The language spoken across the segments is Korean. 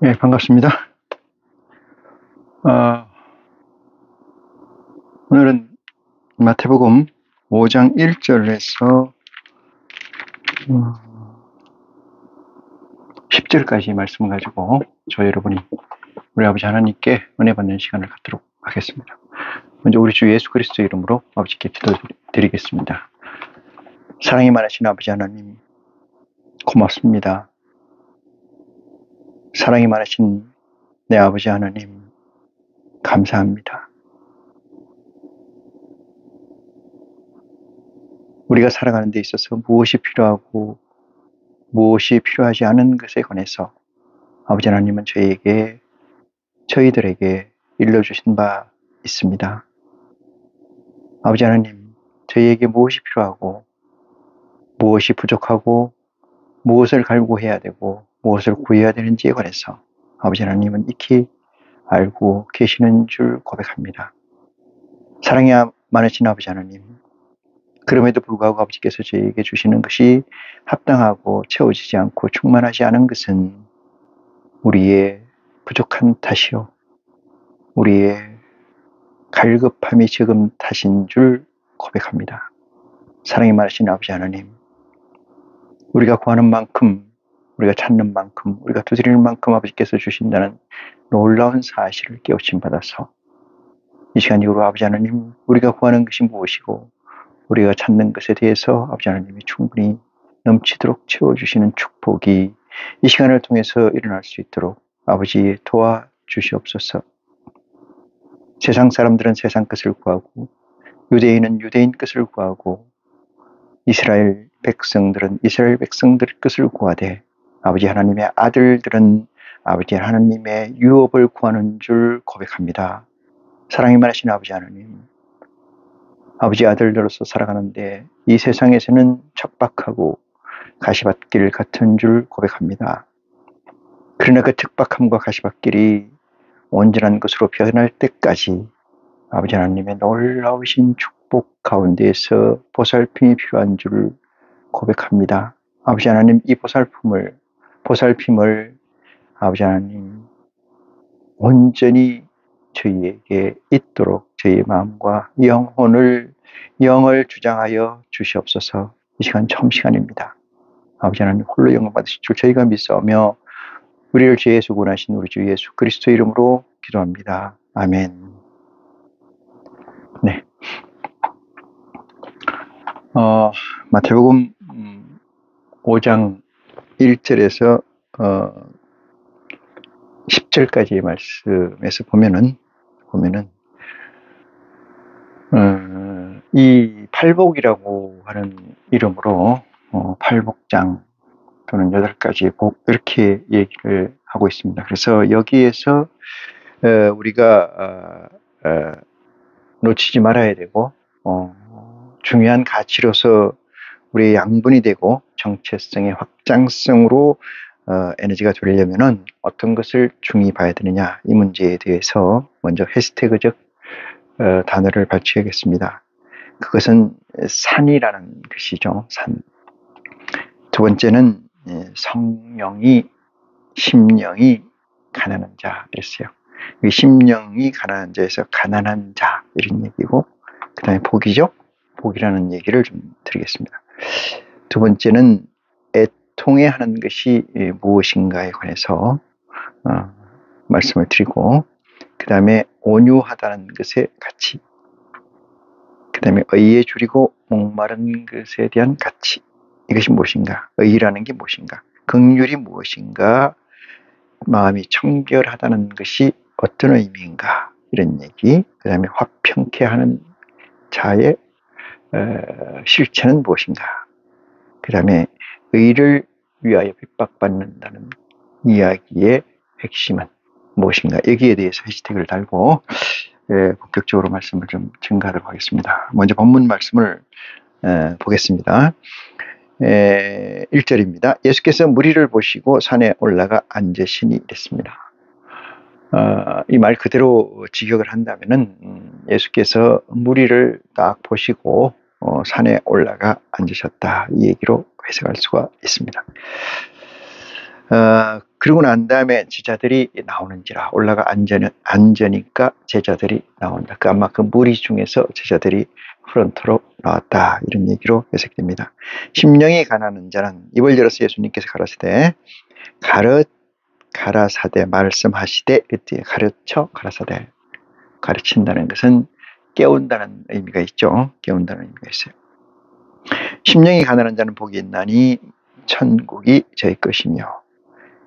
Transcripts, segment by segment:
네, 반갑습니다. 어, 오늘은 마태복음 5장 1절에서 10절까지 말씀을 가지고 저 여러분이 우리 아버지 하나님께 은혜 받는 시간을 갖도록 하겠습니다. 먼저 우리 주 예수 그리스도 이름으로 아버지께 기도드리겠습니다. 사랑이 많으신 아버지 하나님 고맙습니다. 사랑이 많으신 내 아버지 하나님 감사합니다. 우리가 살아가는 데 있어서 무엇이 필요하고 무엇이 필요하지 않은 것에 관해서 아버지 하나님은 저희들에게 일러주신 바 있습니다. 아버지 하나님, 저희에게 무엇이 필요하고 무엇이 부족하고 무엇을 갈구해야 되고 무엇을 구해야 되는지에 관해서 아버지 하나님은 익히 알고 계시는 줄 고백합니다. 사랑이 많으신 아버지 하나님, 그럼에도 불구하고 아버지께서 저희에게 주시는 것이 합당하고 채워지지 않고 충만하지 않은 것은 우리의 부족한 탓이요, 우리의 갈급함이 적은 탓인 줄 고백합니다. 사랑이 많으신 아버지 하나님, 우리가 구하는 만큼, 우리가 찾는 만큼, 우리가 두드리는 만큼 아버지께서 주신다는 놀라운 사실을 깨우침 받아서 이 시간 이후로 아버지 하나님, 우리가 구하는 것이 무엇이고 우리가 찾는 것에 대해서 아버지 하나님이 충분히 넘치도록 채워주시는 축복이 이 시간을 통해서 일어날 수 있도록 아버지 도와주시옵소서. 세상 사람들은 세상 것을 구하고 유대인은 유대인 것을 구하고 이스라엘 백성들은 이스라엘 백성들 것을 구하되 아버지 하나님의 아들들은 아버지 하나님의 유업을 구하는 줄 고백합니다. 사랑이 많으신 아버지 하나님, 아버지 아들들로서 살아가는데 이 세상에서는 척박하고 가시밭길 같은 줄 고백합니다. 그러나 그 척박함과 가시밭길이 온전한 것으로 변할 때까지 아버지 하나님의 놀라우신 축복 가운데에서 보살핌이 필요한 줄 고백합니다. 아버지 하나님, 이 보살핌을 아버지 하나님 온전히 저희에게 있도록 저희의 마음과 영을 주장하여 주시옵소서. 이 시간 처음 시간입니다. 아버지 하나님 홀로 영광 받으실 줄 저희가 믿사오며 우리를 죄에서 구원하신 우리 주 예수 그리스도 이름으로 기도합니다. 아멘. 네. 마태복음 5장 1절에서 10절까지의 말씀에서 보면은 이 팔복이라고 하는 이름으로 팔복장 또는 8가지 복 이렇게 얘기를 하고 있습니다. 그래서 여기에서 우리가 놓치지 말아야 되고 중요한 가치로서 우리의 양분이 되고 정체성의 확장성으로 에너지가 되려면은 어떤 것을 중히 봐야 되느냐, 이 문제에 대해서 먼저 해시태그적 단어를 발췌하겠습니다. 그것은 산이라는 것이죠. 산. 두 번째는 성령이, 심령이 가난한 자 이랬어요. 심령이 가난한 자에서 가난한 자 이런 얘기고, 그 다음에 복이죠. 복이라는 얘기를 좀 드리겠습니다. 두 번째는 애통해 하는 것이 무엇인가에 관해서 말씀을 드리고, 그 다음에 온유하다는 것의 가치, 그 다음에 의에 줄이고 목마른 것에 대한 가치, 이것이 무엇인가, 의라는 게 무엇인가, 긍휼이 무엇인가, 마음이 청결하다는 것이 어떤 의미인가, 이런 얘기, 그 다음에 화평케 하는 자의 실체는 무엇인가, 그 다음에 의를 위하여 핍박받는다는 이야기의 핵심은 무엇인가, 여기에 대해서 해시태그를 달고 본격적으로 말씀을 좀 증가하도록 하겠습니다. 먼저 본문 말씀을 보겠습니다. 1절입니다. 예수께서 무리를 보시고 산에 올라가 앉으시니 이랬습니다. 이 말 그대로 직역을 한다면은 예수께서 무리를 딱 보시고 산에 올라가 앉으셨다, 이 얘기로 해석할 수가 있습니다. 그러고 난 다음에 제자들이 나오는지라. 올라가 앉으니까 제자들이 나온다. 아마 그 무리 중에서 제자들이 프론트로 나왔다. 이런 얘기로 해석됩니다. 심령이 가난한 자는 입을 열어서 예수님께서 가라사대 가라사대 말씀하시되, 그때 가르쳐 가라사대. 가르친다는 것은 깨운다는 의미가 있죠. 깨운다는 의미가 있어요. 심령이 가난한 자는 복이 있나니 천국이 저희 것이며,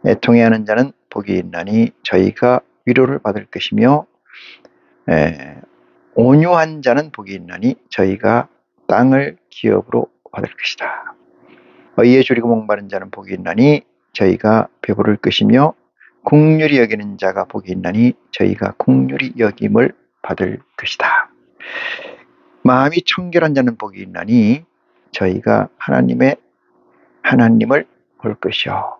애통해하는 자는 복이 있나니 저희가 위로를 받을 것이며, 온유한 자는 복이 있나니 저희가 땅을 기업으로 받을 것이다. 의에 줄이고 목마른 자는 복이 있나니 저희가 배부를 것이며, 긍휼히 여기는 자가 복이 있나니 저희가 긍휼히 여김을 받을 것이다. 마음이 청결한 자는 복이 있나니 저희가 하나님을 볼 것이요.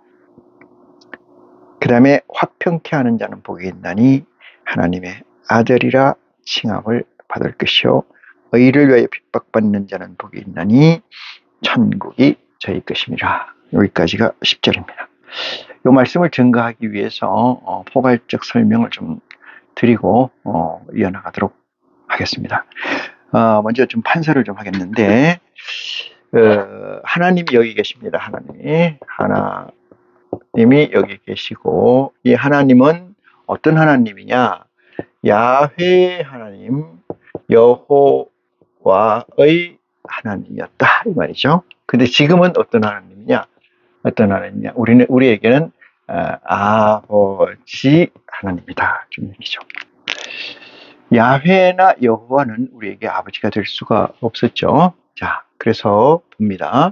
그 다음에 화평케 하는 자는 복이 있나니 하나님의 아들이라 칭함을 받을 것이요. 의를 위하여 핍박받는 자는 복이 있나니 천국이 저희 것임이라. 여기까지가 10절입니다. 이 말씀을 증거하기 위해서 포괄적 설명을 좀 드리고 이어나가도록 하겠습니다. 먼저 좀 판서를 좀 하겠는데, 하나님이 여기 계십니다. 하나님이 여기 계시고, 이 하나님은 어떤 하나님이냐? 야훼 하나님, 여호와의 하나님이었다, 이 말이죠. 근데 지금은 어떤 하나님이냐? 우리에게는 아버지 하나님이다, 좀 얘기죠. 야훼나 여호와는 우리에게 아버지가 될 수가 없었죠. 자, 그래서 봅니다.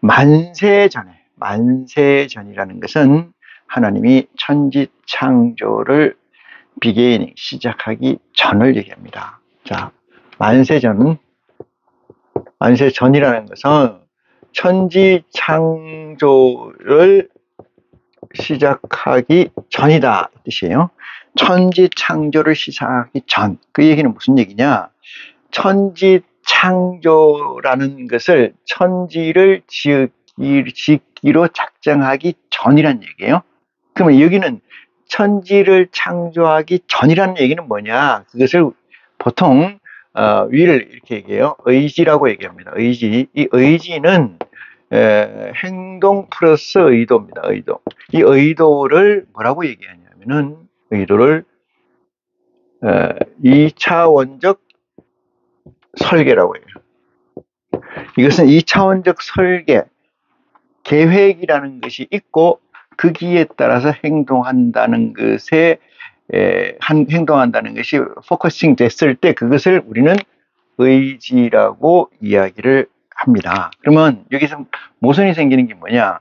만세전이라는 것은 하나님이 천지 창조를 비게이닝, 시작하기 전을 얘기합니다. 자, 만세전이라는 것은 천지 창조를 시작하기 전이다, 이 뜻이에요. 천지 창조를 시작하기 전. 그 얘기는 무슨 얘기냐? 천지 창조라는 것을 천지를 짓기로 작정하기 전이란 얘기예요. 그러면 여기는 천지를 창조하기 전이라는 얘기는 뭐냐? 그것을 보통 위를 이렇게 얘기해요. 의지라고 얘기합니다. 의지. 이 의지는 행동 플러스 의도입니다. 의도. 이 의도를 뭐라고 얘기하냐면은, 의도를 2차원적 설계라고 해요. 이것은 2차원적 설계, 계획이라는 것이 있고 거기에 따라서 행동한다는 것이 포커싱 됐을 때 그것을 우리는 의지라고 이야기를 합니다. 그러면 여기서 모순이 생기는 게 뭐냐?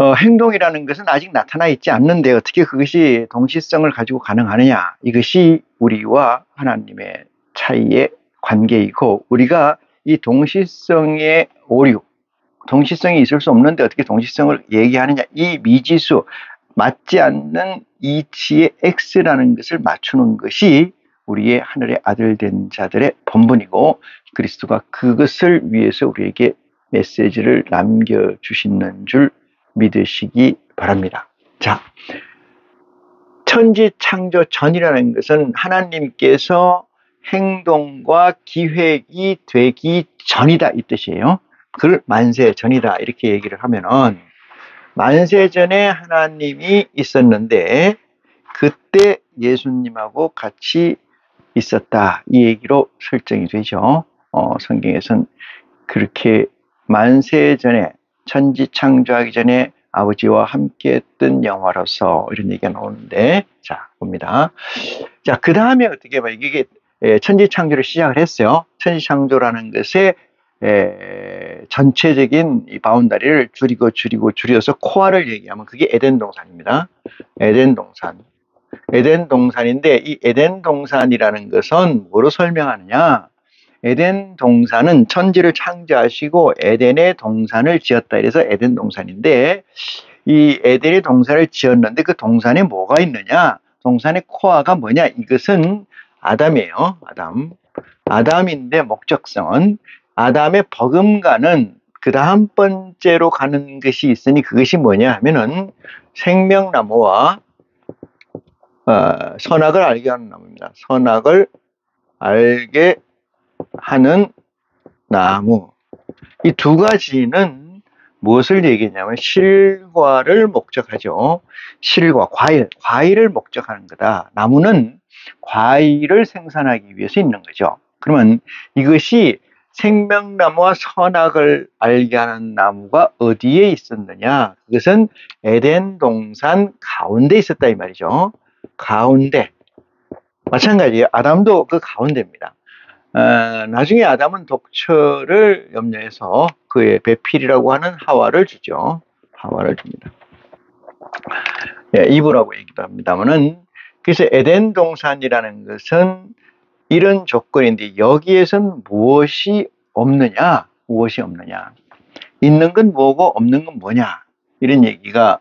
행동이라는 것은 아직 나타나 있지 않는데 어떻게 그것이 동시성을 가지고 가능하느냐? 이것이 우리와 하나님의 차이의 관계이고, 우리가 이 동시성의 오류, 동시성이 있을 수 없는데 어떻게 동시성을 얘기하느냐? 이 미지수, 맞지 않는 이치의 X라는 것을 맞추는 것이 우리의 하늘의 아들 된 자들의 본분이고, 그리스도가 그것을 위해서 우리에게 메시지를 남겨주시는 줄 믿으시기 바랍니다. 자, 천지 창조 전이라는 것은 하나님께서 행동과 기획이 되기 전이다, 이 뜻이에요. 그걸 만세 전이다 이렇게 얘기를 하면은, 만세 전에 하나님이 있었는데 그때 예수님하고 같이 있었다, 이 얘기로 설정이 되죠. 성경에서는 그렇게 만세 전에, 천지 창조하기 전에 아버지와 함께 했던 영화로서 이런 얘기가 나오는데, 자, 봅니다. 자, 그 다음에 어떻게 봐요? 이게 천지 창조를 시작을 했어요. 천지 창조라는 것에 전체적인 이 바운다리를 줄여서 코어를 얘기하면 그게 에덴 동산입니다. 에덴 동산인데, 이 에덴 동산이라는 것은 뭐로 설명하느냐? 에덴 동산은 천지를 창조하시고 에덴의 동산을 지었다, 이래서 에덴 동산인데, 이 에덴의 동산을 지었는데 그 동산에 뭐가 있느냐? 동산의 코어가 뭐냐? 이것은 아담이에요. 아담인데 목적성은 아담의 버금가는 그 다음 번째로 가는 것이 있으니 그것이 뭐냐 하면은 생명나무와 선악을 알게 하는 나무입니다. 선악을 알게 하는 나무. 이 두 가지는 무엇을 얘기하냐면 실과를 목적하죠. 실과, 과일을 목적하는 거다. 나무는 과일을 생산하기 위해서 있는 거죠. 그러면 이것이 생명나무와 선악을 알게 하는 나무가 어디에 있었느냐? 그것은 에덴 동산 가운데 있었다 이 말이죠. 가운데. 마찬가지예요. 아담도 그 가운데입니다. 나중에 아담은 독처를 염려해서 그의 배필이라고 하는 하와를 주죠. 하와를 줍니다. 예, 이브라고 얘기도 합니다만은, 그래서 에덴 동산이라는 것은 이런 조건인데 여기에선 무엇이 없느냐? 무엇이 없느냐? 있는 건 뭐고 없는 건 뭐냐? 이런 얘기가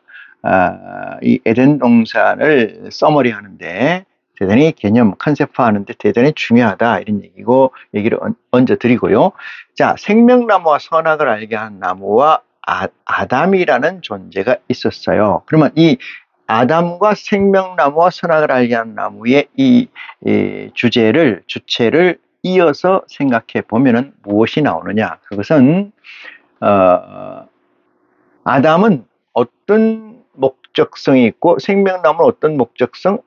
이 에덴 동산을 써머리 하는데 대단히 개념 컨셉화하는데 대단히 중요하다 이런 얘기를 얹어 드리고요. 자, 생명나무와 선악을 알게 한 나무와 아담이라는 존재가 있었어요. 그러면 이 아담과 생명나무와 선악을 알게 한 나무의 이 주체를 이어서 생각해 보면은 무엇이 나오느냐? 그것은 아담은 어떤 목적성이 있고 생명나무는 어떤 목적성?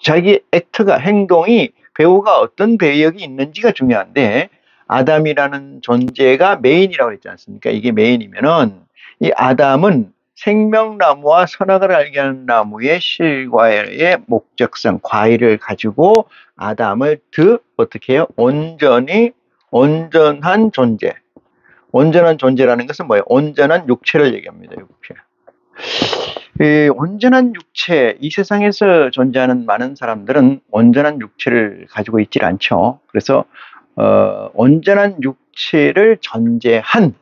자기 액트가 행동이 배우가 어떤 배역이 있는지가 중요한데 아담이라는 존재가 메인이라고 했지 않습니까? 이게 메인이면은 이 아담은 생명나무와 선악을 알게 하는 나무의 실과의 목적성, 과일을 가지고 아담을 어떻게 해요? 온전한 존재. 온전한 존재라는 것은 뭐예요? 온전한 육체를 얘기합니다. 육체. 온전한 육체, 이 세상에서 존재하는 많은 사람들은 온전한 육체를 가지고 있질 않죠. 그래서 온전한 육체를 전제한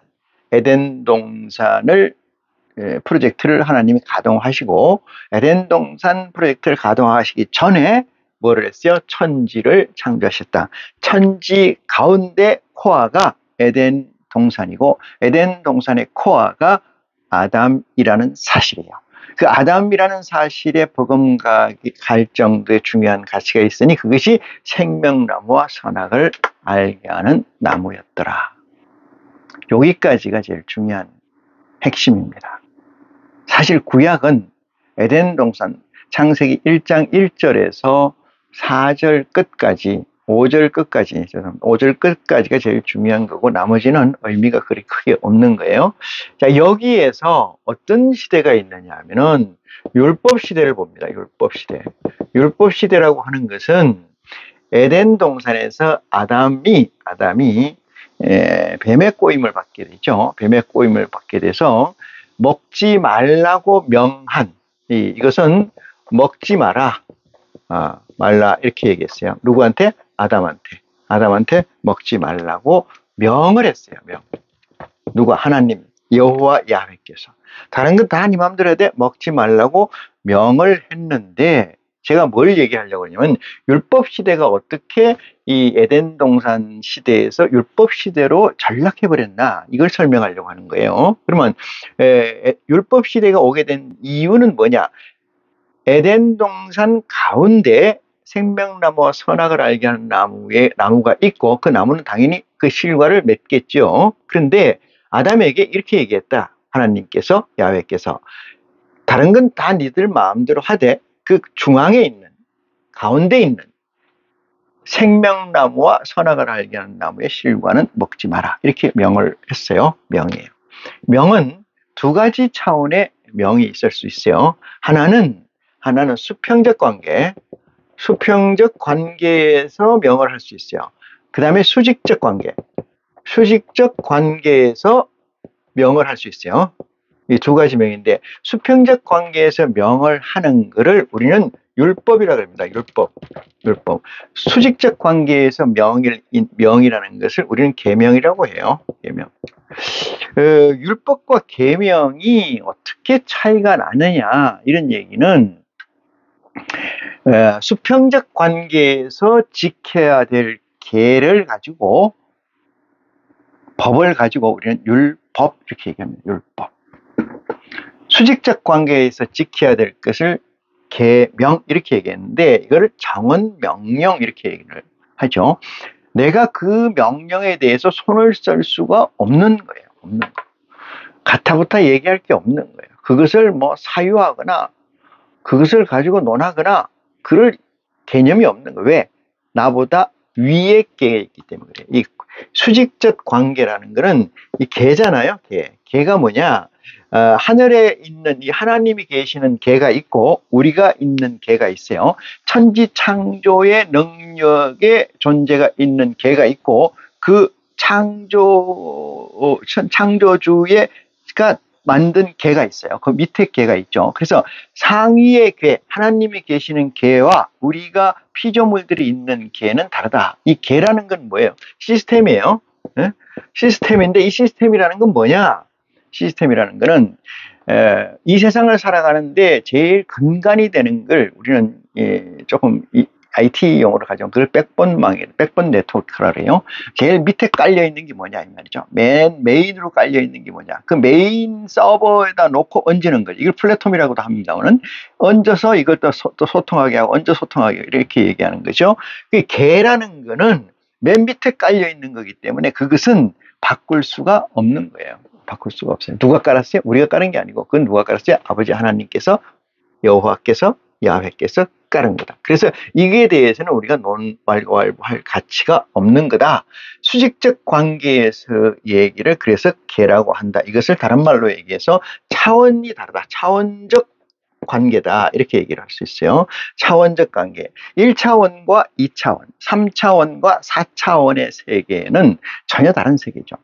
에덴 동산을 프로젝트를 하나님이 가동하시고 에덴 동산 프로젝트를 가동하시기 전에 뭐를 했어요? 천지를 창조하셨다. 천지 가운데 코아가 에덴 동산이고 에덴 동산의 코아가 아담이라는 사실이에요. 그 아담이라는 사실에 버금갈 정도의 중요한 가치가 있으니 그것이 생명나무와 선악을 알게 하는 나무였더라. 여기까지가 제일 중요한 핵심입니다. 사실 구약은 에덴 동산 창세기 1장 1절에서 4절 끝까지 5절 끝까지가 제일 중요한 거고 나머지는 의미가 그리 크게 없는 거예요. 자, 여기에서 어떤 시대가 있느냐 하면은 율법 시대를 봅니다. 율법 시대라고 하는 것은 에덴 동산에서 아담이 뱀의 꼬임을 받게 되죠. 뱀의 꼬임을 받게 돼서 먹지 말라고 명한 이것은 먹지 마라. 말라 이렇게 얘기했어요. 누구한테? 아담한테 먹지 말라고 명을 했어요. 누가? 하나님 여호와 야훼께서. 다른 건 다 네 맘대로 해야 돼. 먹지 말라고 명을 했는데 제가 뭘 얘기하려고 하냐면 율법 시대가 어떻게 이 에덴 동산 시대에서 율법 시대로 전락해 버렸나 이걸 설명하려고 하는 거예요. 그러면 율법 시대가 오게 된 이유는 뭐냐? 에덴 동산 가운데 생명나무와 선악을 알게 하는 나무가 있고 그 나무는 당연히 그 실과를 맺겠죠. 그런데 아담에게 이렇게 얘기했다. 하나님께서, 야훼께서. 다른 건 다 니들 마음대로 하되 그 중앙에 있는, 가운데 있는 생명나무와 선악을 알게 하는 나무의 실과는 먹지 마라. 이렇게 명을 했어요. 명이에요. 명은 두 가지 차원의 명이 있을 수 있어요. 하나는 수평적 관계에서 명을 할 수 있어요. 그 다음에 수직적 관계에서 명을 할 수 있어요. 이 두 가지 명인데 수평적 관계에서 명을 하는 것을 우리는 율법이라고 합니다. 율법. 수직적 관계에서 명이라는 것을 우리는 계명이라고 해요. 계명. 율법과 계명이 어떻게 차이가 나느냐 이런 얘기는 수평적 관계에서 지켜야 될 계를 가지고 법을 가지고 우리는 율법 이렇게 얘기합니다. 율법. 수직적 관계에서 지켜야 될 것을 계명 이렇게 얘기했는데 이거를 정언 명령 이렇게 얘기를 하죠. 내가 그 명령에 대해서 손을 쓸 수가 없는 거예요. 없는 거. 가타부타 얘기할 게 없는 거예요. 그것을 뭐 사유하거나 그것을 가지고 논하거나 그럴 개념이 없는 거예요. 왜? 나보다 위에 계가 있기 때문에 그래요. 이 수직적 관계라는 거는 이 계잖아요. 계가 뭐냐? 하늘에 있는 이 하나님이 계시는 계가 있고 우리가 있는 계가 있어요. 천지 창조의 능력의 존재가 있는 계가 있고 그 창조주가 만든 계가 있어요. 그 밑에 계가 있죠. 그래서 상위의 계, 하나님이 계시는 계와 우리가 피조물들이 있는 계는 다르다. 이 계라는 건 뭐예요? 시스템이에요. 네? 시스템인데 이 시스템이라는 건 뭐냐? 시스템이라는 거는 이 세상을 살아가는데 제일 근간이 되는 걸 우리는 조금 IT 용어로 가죠. 그걸 백본망이에요. 백본 네트워크라 그래요. 제일 밑에 깔려 있는 게 뭐냐 이 말이죠. 메인으로 깔려 있는 게 뭐냐. 그 메인 서버에다 놓고 얹는 거죠. 이걸 플랫폼이라고도 합니다. 오늘 얹어서 이걸 또 소통하게 하고 얹어 소통하게 이렇게 얘기하는 거죠. 그 계라는 거는 맨 밑에 깔려 있는 거기 때문에 그것은 바꿀 수가 없는 거예요. 바꿀 수가 없어요. 누가 깔았어요? 우리가 깔은 게 아니고 그건 누가 깔았어요? 아버지 하나님께서 여호와께서 야훼께서 깔은 거다. 그래서 이게 대해서는 우리가 논왈고왈부할 가치가 없는 거다. 수직적 관계에서 얘기를 그래서 계라고 한다. 이것을 다른 말로 얘기해서 차원이 다르다. 차원적 관계다. 이렇게 얘기를 할 수 있어요. 차원적 관계. 1차원과 2차원, 3차원과 4차원의 세계는 전혀 다른 세계죠.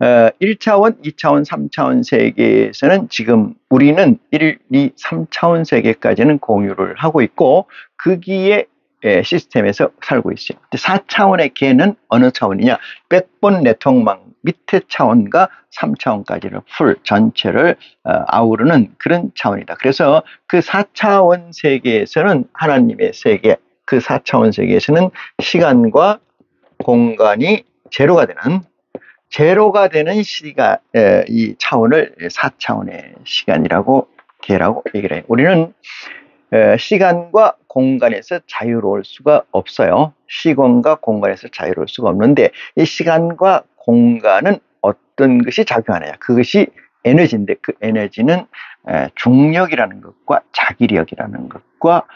1차원, 2차원, 3차원 세계에서는 지금 우리는 1, 2, 3차원 세계까지는 공유를 하고 있고 거기에 시스템에서 살고 있어요. 4차원의 계는 어느 차원이냐? 백본 네트워크망 밑에 차원과 3차원까지를 전체를 아우르는 그런 차원이다. 그래서 그 4차원 세계에서는 하나님의 세계, 그 4차원 세계에서는 시간과 공간이 제로가 되는 시간, 이 차원을 4차원의 시간이라고 계라고 얘기를 해요. 우리는 시간과 공간에서 자유로울 수가 없어요. 시간과 공간에서 자유로울 수가 없는데 이 시간과 공간은 어떤 것이 작용하느냐. 그것이 에너지인데 그 에너지는 중력이라는 것과 자기력이라는 것과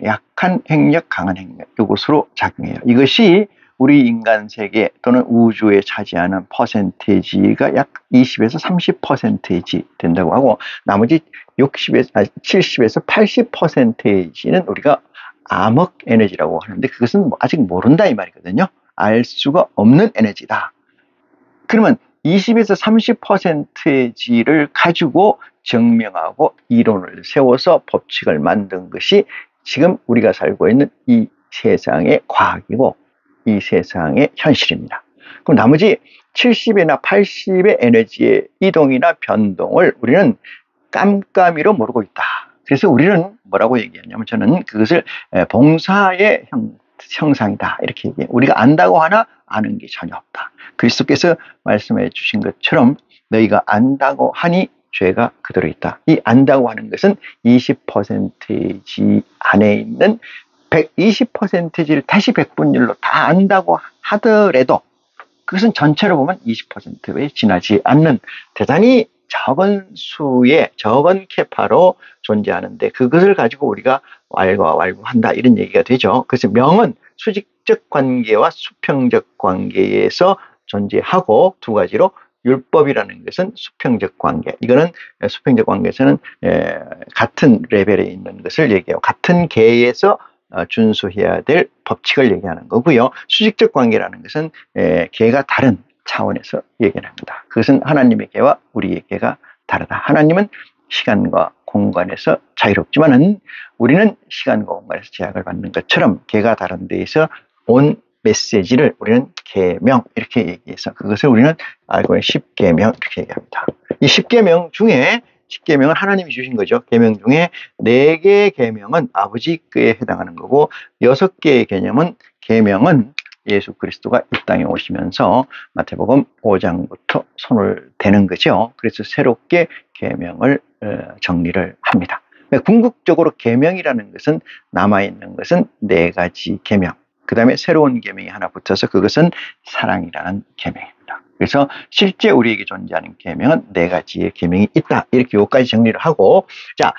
약한 핵력, 강한 핵력 이것으로 작용해요. 이것이 우리 인간 세계 또는 우주에 차지하는 퍼센테이지가 약 20에서 30%지 된다고 하고 나머지 70에서 80%는 우리가 암흑 에너지라고 하는데 그것은 아직 모른다 이 말이거든요. 알 수가 없는 에너지다. 그러면 20에서 30%를 가지고 증명하고 이론을 세워서 법칙을 만든 것이 지금 우리가 살고 있는 이 세상의 과학이고 이 세상의 현실입니다. 그럼 나머지 70이나 80의 에너지의 이동이나 변동을 우리는 깜깜이로 모르고 있다. 그래서 우리는 뭐라고 얘기했냐면 저는 그것을 봉사의 형상이다. 이렇게 얘기해요. 우리가 안다고 하나 아는 게 전혀 없다. 그리스도께서 말씀해 주신 것처럼 너희가 안다고 하니 죄가 그대로 있다. 이 안다고 하는 것은 20%지 안에 있는 120%를 다시 백분율로 다 안다고 하더라도 그것은 전체로 보면 20%에 지나지 않는 대단히 적은 수의 적은 캐파로 존재하는데 그것을 가지고 우리가 왈가왈부한다 이런 얘기가 되죠. 그래서 명은 수직적 관계와 수평적 관계에서 존재하고 두 가지로 율법이라는 것은 수평적 관계. 이거는 수평적 관계에서는 같은 레벨에 있는 것을 얘기해요. 같은 계에서 준수해야 될 법칙을 얘기하는 거고요. 수직적 관계라는 것은 계가 다른 차원에서 얘기합니다. 그것은 하나님의 계와 우리의 계가 다르다. 하나님은 시간과 공간에서 자유롭지만은 우리는 시간과 공간에서 제약을 받는 것처럼 계가 다른 데에서 온 메시지를 우리는 계명 이렇게 얘기해서 그것을 우리는 알고 있는 십계명 이렇게 얘기합니다. 이 십계명 중에 10계명은 하나님이 주신 거죠. 계명 중에 4개의 계명은 아버지께 해당하는 거고 6개의 계명은 예수 그리스도가 이 땅에 오시면서 마태복음 5장부터 손을 대는 거죠. 그래서 새롭게 계명을 정리를 합니다. 궁극적으로 계명이라는 것은 남아있는 것은 4가지 계명, 그 다음에 새로운 계명이 하나 붙어서 그것은 사랑이라는 계명입니다. 그래서 실제 우리에게 존재하는 계명은 4가지의 계명이 있다. 이렇게 여기까지 정리를 하고, 자,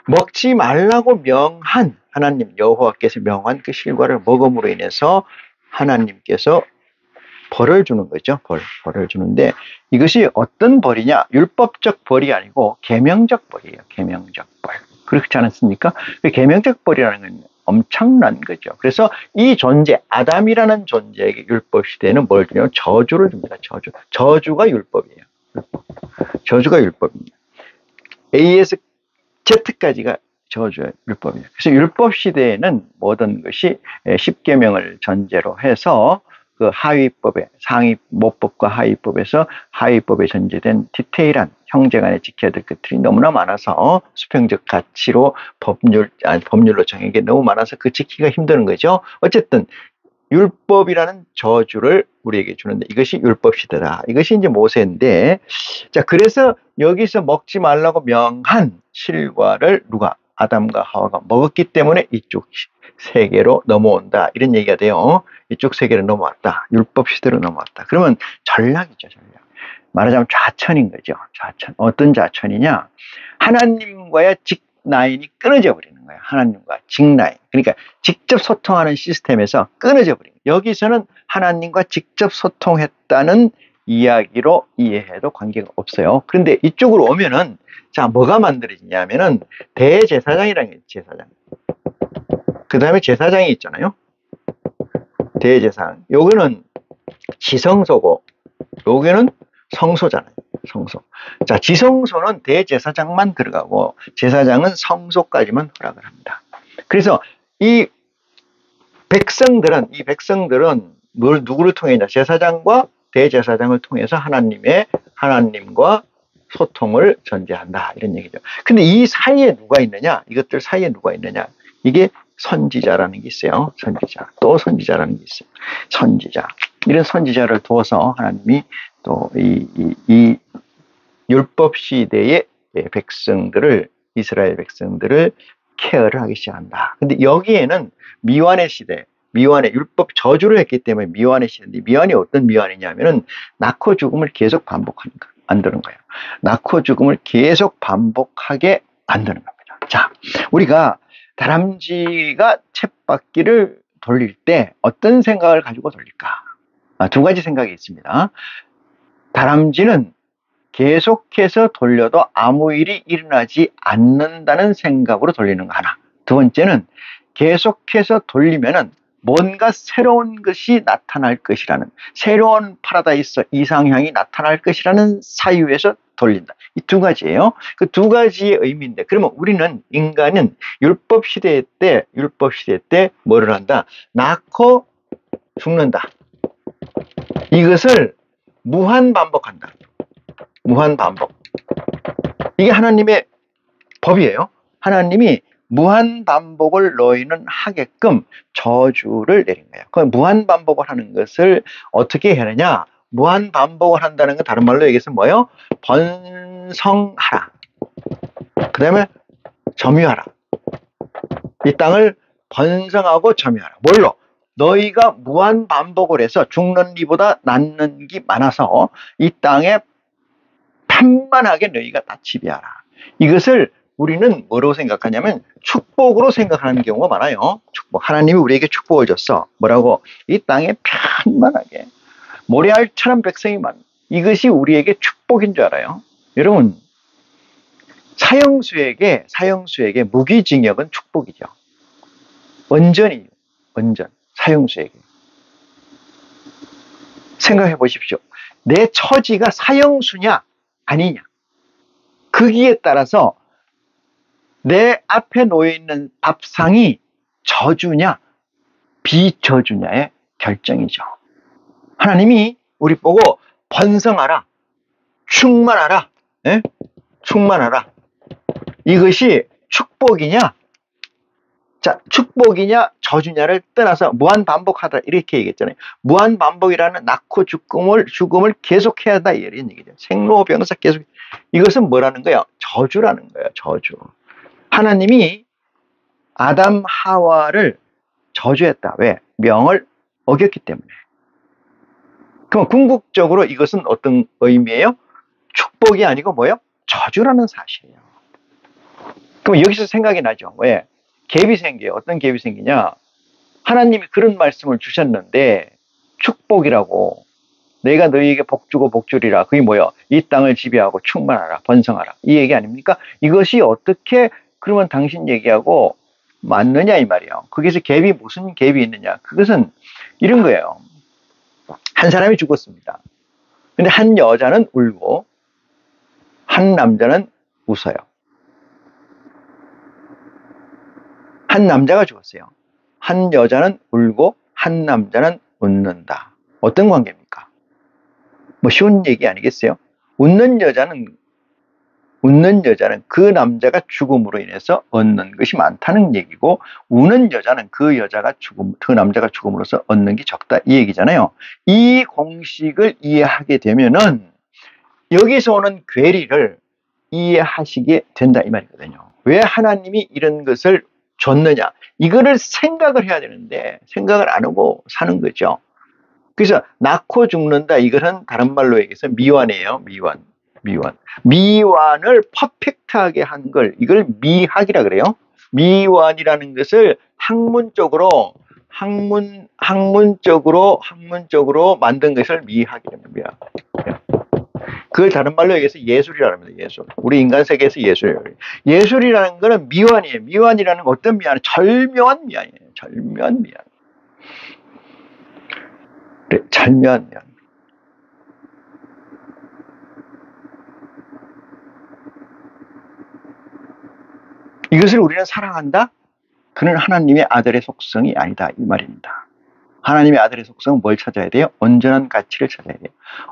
먹지 말라고 명한, 하나님 여호와께서 명한 그 실과를 먹음으로 인해서 하나님께서 벌을 주는 거죠. 벌을 주는데, 이것이 어떤 벌이냐? 율법적 벌이 아니고 계명적 벌이에요. 계명적 벌. 그렇지 않습니까? 계명적 벌이라는 건 엄청난 거죠. 그래서 이 존재, 아담이라는 존재에게 율법 시대에는 뭘 주냐면 저주를 줍니다. 저주가 율법이에요. 저주가 율법입니다. A에서 Z까지가 저주의 율법이에요. 그래서 율법 시대에는 모든 것이 10계명을 전제로 해서 그 하위법에, 모법과 하위법에서 하위법에 전제된 디테일한 형제간에 지켜야 될 것들이 너무나 많아서 수평적 가치로 법률로 정한 게 너무 많아서 그 지키기가 힘든 거죠. 어쨌든 율법이라는 저주를 우리에게 주는데 이것이 율법 시대다. 이것이 이제 모세인데, 자, 그래서 여기서 먹지 말라고 명한 실과를 누가? 아담과 하와가 먹었기 때문에 이쪽 세계로 넘어온다. 이런 얘기가 돼요. 이쪽 세계로 넘어왔다. 율법 시대로 넘어왔다. 그러면 전략이죠, 전략. 말하자면 좌천인 거죠. 좌천. 어떤 좌천이냐? 하나님과의 직라인이 끊어져 버리는 거예요. 하나님과 직라인. 그러니까 직접 소통하는 시스템에서 끊어져 버리는 거예요. 여기서는 하나님과 직접 소통했다는 이야기로 이해해도 관계가 없어요. 그런데 이쪽으로 오면은, 자, 뭐가 만들어지냐면은 대제사장이라는 게 제사장. 그 다음에 제사장이 있잖아요. 대제사장. 요거는 지성소고, 요거는 성소잖아요. 성소. 자, 지성소는 대제사장만 들어가고, 제사장은 성소까지만 허락을 합니다. 그래서 이 백성들은 누구를 통해냐? 제사장과 대제사장을 통해서 하나님과 소통을 전제한다. 이런 얘기죠. 근데 이 사이에 누가 있느냐? 이것들 사이에 누가 있느냐? 이게 선지자라는 게 있어요. 선지자. 또 선지자라는 게 있어요. 선지자. 이런 선지자를 두어서 하나님이 또 이 율법 시대의 백성들을, 이스라엘 백성들을 케어를 하기 시작한다. 근데 여기에는 미완의 시대, 미완의 율법 저주를 했기 때문에 미완의 시대인데, 미완이 어떤 미완이냐면은 낳고 죽음을 계속 만드는 거예요. 낳고 죽음을 계속 반복하게 만드는 겁니다. 자, 우리가 다람쥐가 쳇바퀴를 돌릴 때 어떤 생각을 가지고 돌릴까? 2가지 생각이 있습니다. 다람쥐는 계속해서 돌려도 아무 일이 일어나지 않는다는 생각으로 돌리는 거 하나. 2번째는 계속해서 돌리면은 뭔가 새로운 것이 나타날 것이라는, 새로운 파라다이스 이상향이 나타날 것이라는 사유에서 돌린다. 이 2가지예요. 그 2가지의 의미인데, 그러면 우리는, 인간은 율법 시대 때 뭐를 한다? 낳고 죽는다. 이것을 무한 반복한다. 무한 반복. 이게 하나님의 법이에요. 하나님이 무한 반복을 너희는 하게끔 저주를 내린 거예요. 그 무한 반복을 하는 것을 어떻게 해야 하느냐? 무한 반복을 한다는 건 다른 말로 얘기해서 뭐예요? 번성하라. 그 다음에 점유하라. 이 땅을 번성하고 점유하라. 뭘로? 너희가 무한 반복을 해서 죽는 이보다 낫는 게 많아서 이 땅에 편만하게 너희가 다 지배하라. 이것을 우리는 뭐라고 생각하냐면 축복으로 생각하는 경우가 많아요. 축복. 하나님이 우리에게 축복을 줬어. 뭐라고? 이 땅에 편만하게 모래알처럼 백성이 많아. 이것이 우리에게 축복인 줄 알아요. 여러분, 사형수에게 무기징역은 축복이죠. 완전. 사형수에게. 생각해 보십시오. 내 처지가 사형수냐 아니냐, 거기에 따라서 내 앞에 놓여있는 밥상이 저주냐 비저주냐의 결정이죠. 하나님이 우리 보고 번성하라, 충만하라, 충만하라. 이것이 축복이냐 자, 축복이냐 저주냐를 떠나서 무한 반복하다 이렇게 얘기했잖아요. 무한 반복이라는 낳고 죽음을 계속해야 한다 이런 얘기죠. 생로병사 계속. 이것은 뭐라는 거예요? 저주라는 거예요. 저주. 하나님이 아담 하와를 저주했다. 왜? 명을 어겼기 때문에. 그럼 궁극적으로 이것은 어떤 의미예요? 축복이 아니고 뭐예요? 저주라는 사실이에요. 그럼 여기서 생각이 나죠. 왜? 갭이 생겨요. 어떤 갭이 생기냐? 하나님이 그런 말씀을 주셨는데 축복이라고 내가 너희에게 복 주고 복 주리라. 그게 뭐예요? 이 땅을 지배하고 충만하라. 번성하라. 이 얘기 아닙니까? 이것이 어떻게 그러면 당신 얘기하고 맞느냐 이 말이에요. 거기서 갭이 무슨 갭이 있느냐? 그것은 이런 거예요. 한 사람이 죽었습니다. 근데 한 여자는 울고 한 남자는 웃어요. 한 남자가 죽었어요. 한 여자는 울고 한 남자는 웃는다. 어떤 관계입니까? 뭐 쉬운 얘기 아니겠어요? 웃는 여자는 그 남자가 죽음으로 인해서 얻는 것이 많다는 얘기고, 우는 여자는 그 남자가 죽음으로써 얻는 게 적다 이 얘기잖아요. 이 공식을 이해하게 되면은 여기서 오는 괴리를 이해하시게 된다 이 말이거든요. 왜 하나님이 이런 것을 줬느냐? 이거를 생각을 해야 되는데 생각을 안 하고 사는 거죠. 그래서 낳고 죽는다 이것은 다른 말로 얘기해서 미완이에요. 미완을 퍼펙트하게 한 걸 이걸 미학이라 그래요. 미완이라는 것을 학문적으로 만든 것을 미학이라고 합니다. 그걸 다른 말로 얘기해서 예술이라는 겁니다. 예술. 우리 인간 세계에서 예술이에요. 예술이라는 거는 미완이에요. 미완이라는 건 어떤 미완이에요? 절묘한 미완이에요. 절묘한 미완. 그래, 절묘한 미완. 이것을 우리는 사랑한다? 그는 하나님의 아들의 속성이 아니다 이 말입니다. 하나님의 아들의 속성은 뭘 찾아야 돼요? 온전한 가치를 찾아야 돼요.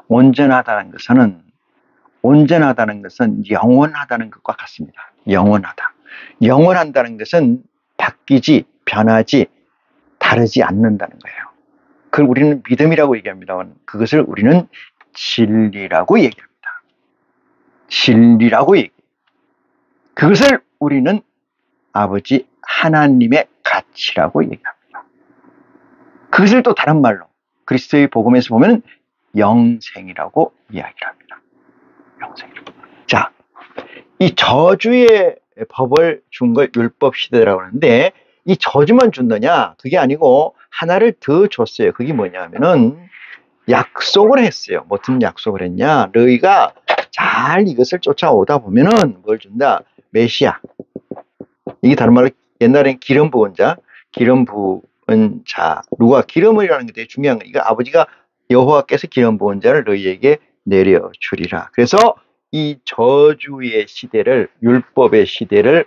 온전하다는 것은 영원하다는 것과 같습니다. 영원하다. 영원한다는 것은 바뀌지, 변하지, 다르지 않는다는 거예요. 그걸 우리는 믿음이라고 얘기합니다. 그것을 우리는 진리라고 얘기합니다. 진리라고 얘기해요. 그것을 우리는 아버지 하나님의 가치라고 얘기합니다. 그것을 또 다른 말로 그리스도의 복음에서 보면 영생이라고 이야기를 합니다. 영생이라고. 자, 이 저주의 법을 준 걸 율법 시대라고 하는데 이 저주만 줬느냐? 그게 아니고 하나를 더 줬어요. 그게 뭐냐면은 약속을 했어요. 무슨 약속을 했냐? 너희가 잘 이것을 쫓아오다 보면은 뭘 준다? 메시아. 이게 다른 말로 옛날엔 기름 부은 자, 기름 부은 자. 누가 기름이라는 게 되게 중요한 거예요. 이거 아버지가 여호와께서 기름 부은 자를 너희에게 내려주리라. 그래서 이 저주의 시대를, 율법의 시대를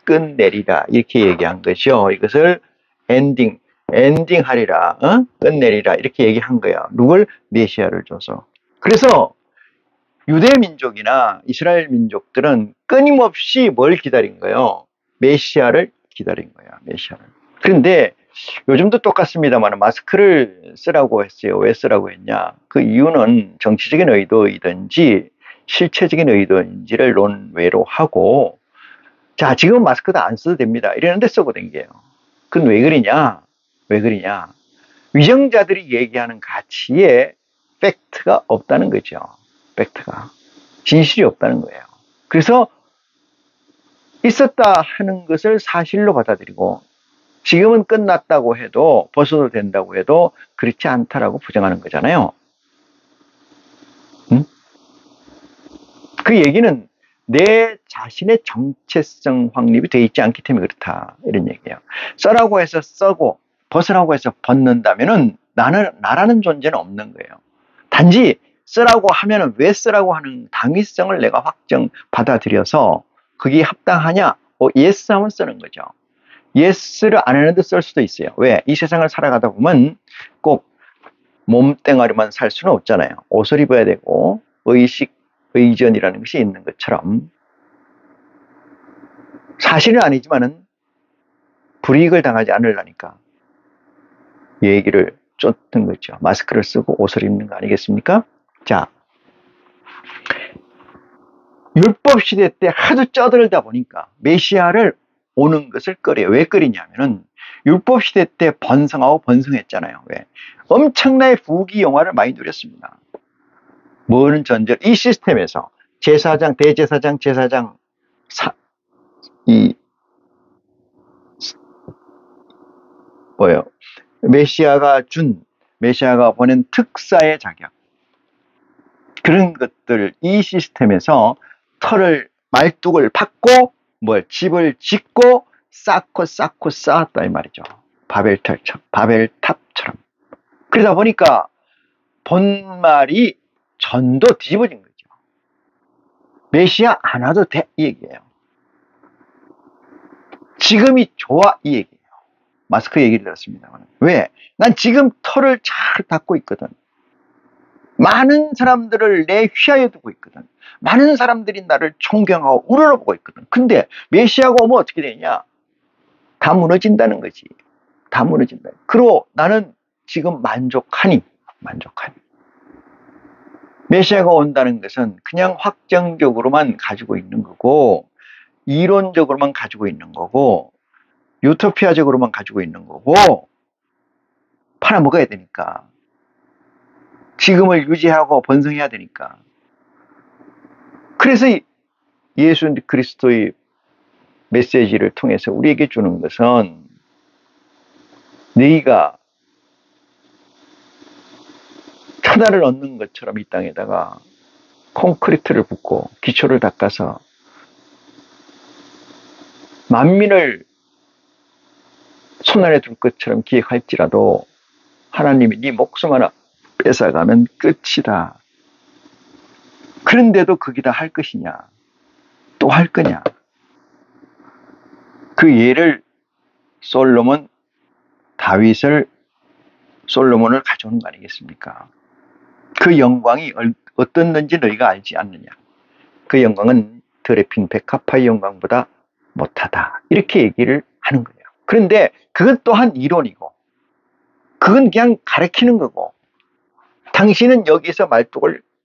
끝내리라. 이렇게 얘기한 거죠. 이것을 엔딩하리라. 끝내리라. 이렇게 얘기한 거야. 누굴? 메시아를 줘서. 그래서 유대 민족이나 이스라엘 민족들은 끊임없이 뭘 기다린 거예요? 메시아를 기다린 거야. 메시아를. 그런데 요즘도 똑같습니다만 마스크를 쓰라고 했어요. 왜 쓰라고 했냐? 그 이유는 정치적인 의도이든지 실체적인 의도인지를 논외로 하고, 자, 지금 마스크도 안 써도 됩니다. 이러는데 쓰고 댕겨요. 그건 왜 그러냐? 위정자들이 얘기하는 가치에 팩트가 없다는 거죠. 팩트가. 진실이 없다는 거예요. 그래서 있었다 하는 것을 사실로 받아들이고 지금은 끝났다고 해도 벗어도 된다고 해도 그렇지 않다라고 부정하는 거잖아요. 그 얘기는 내 자신의 정체성 확립이 되어 있지 않기 때문에 그렇다 이런 얘기예요. 써라고 해서 써고 벗으라고 해서 벗는다면은 나라는 존재는 없는 거예요. 단지 쓰라고 하면은 왜 쓰라고 하는 당위성을 내가 받아들여서 그게 합당하냐? 예스 하면 쓰는 거죠. 예스를 안 했는데 쓸 수도 있어요. 왜? 이 세상을 살아가다 보면 꼭 몸뚱아리만 살 수는 없잖아요. 옷을 입어야 되고 의전이라는 것이 있는 것처럼 사실은 아니지만은 불이익을 당하지 않으려니까 얘기를 쫓는 거죠. 마스크를 쓰고 옷을 입는 거 아니겠습니까? 자, 율법 시대 때 하도 쩌들다 보니까 메시아를 오는 것을 꺼려요. 왜 꺼리냐면은 율법 시대 때 번성하고 번성했잖아요. 왜? 엄청나게 부귀 영화를 많이 누렸습니다. 뭐는 전제 이 시스템에서 제사장, 대제사장, 제사장 뭐예요? 메시아가 보낸 특사의 자격, 그런 것들, 이 시스템에서 말뚝을 팠고 집을 짓고 쌓고 쌓았다 이 말이죠. 바벨탑처럼. 그러다 보니까 본말이 전도 뒤집어진 거죠. 메시아 안 와도 돼 이 얘기예요. 지금이 좋아 이 얘기예요. 마스크 얘기를 들었습니다. 왜? 난 지금 털을 잘 닦고 있거든. 많은 사람들을 내 휘하에 두고 있거든. 많은 사람들이 나를 존경하고 우러러보고 있거든. 근데 메시아가 오면 어떻게 되냐? 다 무너진다는 거지. 다 무너진다. 그리고 나는 지금 만족하니. 메시아가 온다는 것은 그냥 확정적으로만 가지고 있는 거고, 이론적으로만 가지고 있는 거고, 유토피아적으로만 가지고 있는 거고, 팔아먹어야 되니까. 지금을 유지하고 번성해야 되니까. 그래서 예수 그리스도의 메시지를 통해서 우리에게 주는 것은 너희가 천하를 얻는 것처럼 이 땅에다가 콘크리트를 붓고 기초를 닦아서 만민을 손안에 둘 것처럼 기획할지라도 하나님이 네 목숨 하나 뺏어가면 끝이다. 그런데도 거기다 할 것이냐? 또 할 거냐? 그 예를 솔로몬을 가져오는 거 아니겠습니까? 그 영광이 어떻는지 너희가 알지 않느냐? 그 영광은 드레핀 백합화의 영광보다 못하다. 이렇게 얘기를 하는 거예요. 그런데 그건 또한 이론이고, 그건 그냥 가르치는 거고, 당신은 여기서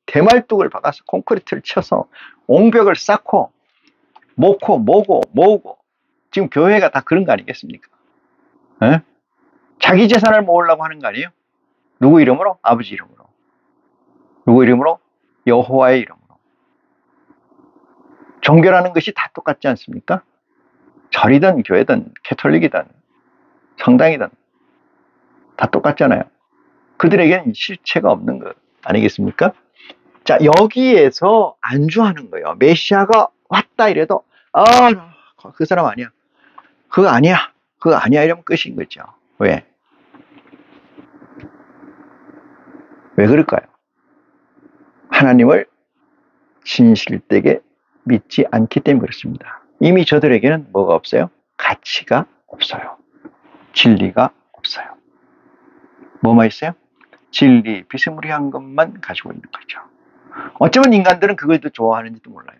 대말뚝을 박아서 콘크리트를 쳐서 옹벽을 쌓고 모으고 지금 교회가 다 그런 거 아니겠습니까? 에? 자기 재산을 모으려고 하는 거 아니에요? 누구 이름으로? 아버지 이름으로. 누구 이름으로? 여호와의 이름으로. 종교라는 것이 다 똑같지 않습니까? 절이든 교회든 캐톨릭이든 성당이든 다 똑같잖아요. 그들에게는 실체가 없는 것 아니겠습니까? 자, 여기에서 안주하는 거예요. 메시아가 왔다 이래도 그 사람 아니야. 그거 아니야 이러면 끝인 거죠. 왜 그럴까요? 하나님을 진실되게 믿지 않기 때문에 그렇습니다. 이미 저들에게는 뭐가 없어요? 가치가 없어요. 진리가 없어요. 뭐만 있어요? 진리, 비스무리한 것만 가지고 있는 거죠. 어쩌면 인간들은 그걸 더 좋아하는지도 몰라요.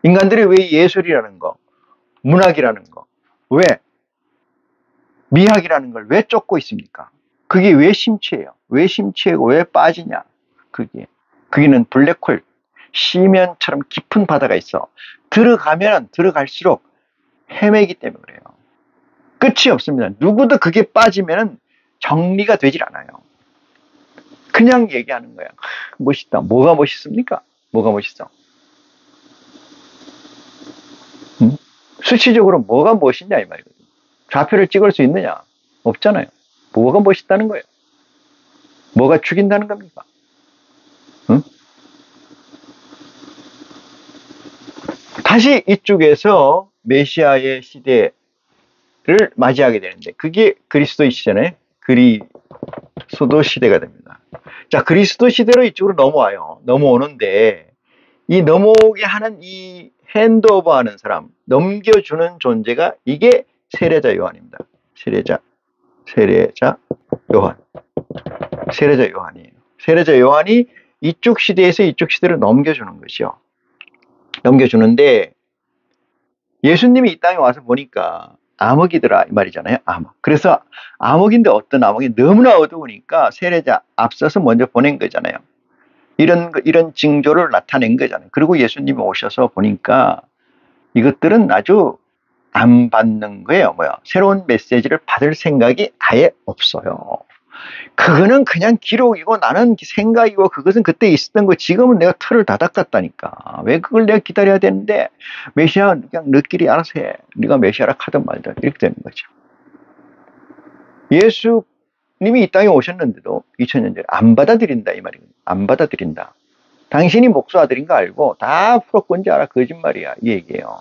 인간들이 왜 예술이라는 거, 문학이라는 거, 왜 미학이라는 걸 왜 쫓고 있습니까? 그게 왜 심취해요? 왜 심취하고 왜 빠지냐? 그게는 블랙홀, 시면처럼 깊은 바다가 있어. 들어가면 들어갈수록 헤매기 때문에 그래요. 끝이 없습니다. 누구도 그게 빠지면 정리가 되질 않아요. 그냥 얘기하는 거야. 멋있다. 뭐가 멋있습니까? 뭐가 멋있어? 수치적으로 뭐가 멋있냐 이 말이거든요. 좌표를 찍을 수 있느냐? 없잖아요. 뭐가 멋있다는 거예요? 뭐가 죽인다는 겁니까? 다시 이쪽에서 메시아의 시대를 맞이하게 되는데, 그게 그리스도의 시대네. 그리스도 시대가 됩니다. 자, 그리스도 시대로 이쪽으로 넘어오는데, 이 넘어오게 하는 이 핸드오버 하는 사람, 넘겨주는 존재가 이게 세례자 요한입니다. 세례자 요한이에요. 세례자 요한이 이쪽 시대에서 이쪽 시대로 넘겨주는 것이요. 넘겨주는데, 예수님이 이 땅에 와서 보니까 암흑이더라 이 말이잖아요. 암흑. 그래서 암흑인데 어떤 암흑이 너무나 어두우니까 세례자 앞서서 먼저 보낸 거잖아요. 이런 징조를 나타낸 거잖아요. 그리고 예수님이 오셔서 보니까 이것들은 아주 안 받는 거예요. 새로운 메시지를 받을 생각이 아예 없어요. 그거는 그냥 기록이고 나는 생각이고 그것은 그때 있었던 거 지금은 내가 틀을 다 닦았다니까. 왜 그걸 내가 기다려야 되는데 메시아 그냥 너끼리 알아서 해. 네가 메시아라 하든 말든 이렇게 되는 거죠. 예수님이 이 땅에 오셨는데도 2000년 전에 안 받아들인다 이 말이에요. 안 받아들인다. 당신이 목수 아들인 거 알고 다 풀었건지 알아. 거짓말이야 이 얘기예요.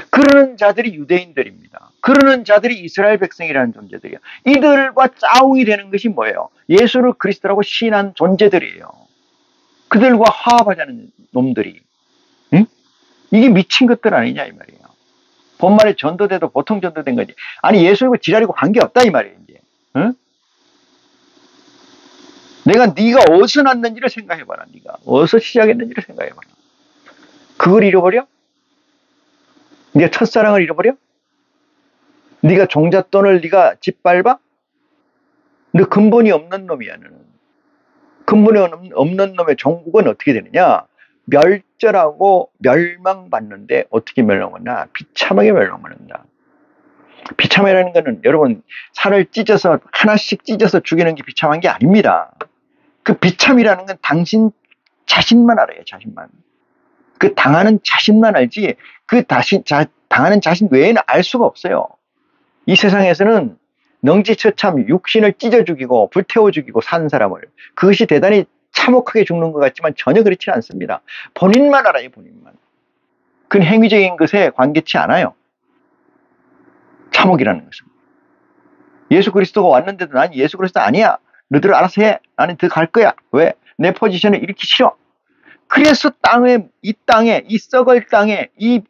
그러는 자들이 유대인들입니다. 그러는 자들이 이스라엘 백성이라는 존재들이야. 이들과 짜웅이 되는 것이 뭐예요? 예수를 그리스도라고 시인한 존재들이에요. 그들과 화합하자는 놈들이. 응? 이게 미친 것들 아니냐 이 말이에요. 본말에 전도돼도 보통 전도된 거지. 아니 예수이고 지랄이고 관계없다 이 말이에요. 이제. 응? 네가 어디서 났는지를 생각해봐라. 네가 어디서 시작했는지를 생각해봐라. 그걸 잃어버려? 네가 첫사랑을 잃어버려? 네가 종잣돈을 네가 짓밟아? 너 근본이 없는 놈이야. 너는. 근본이 없는 놈의 종국은 어떻게 되느냐? 멸절하고 멸망받는데 어떻게 멸망받나? 비참하게 멸망받는다. 비참이라는 거는 여러분 살을 찢어서 하나씩 찢어서 죽이는 게 비참한 게 아닙니다. 그 비참이라는 건 당신 자신만 알아요. 자신만. 그 당하는 자신만 알지 그 당하는 자신 외에는 알 수가 없어요. 이 세상에서는 능지처참 육신을 찢어 죽이고 불태워 죽이고 사는 사람을 그것이 대단히 참혹하게 죽는 것 같지만 전혀 그렇지 않습니다. 본인만 알아요. 본인만. 그건 행위적인 것에 관계치 않아요. 참혹이라는 것은. 예수 그리스도가 왔는데도 난 예수 그리스도 아니야. 너희들 알아서 해. 나는 더 갈 거야. 왜? 내 포지션을 잃기 싫어. 그래서 이 썩을 땅에 이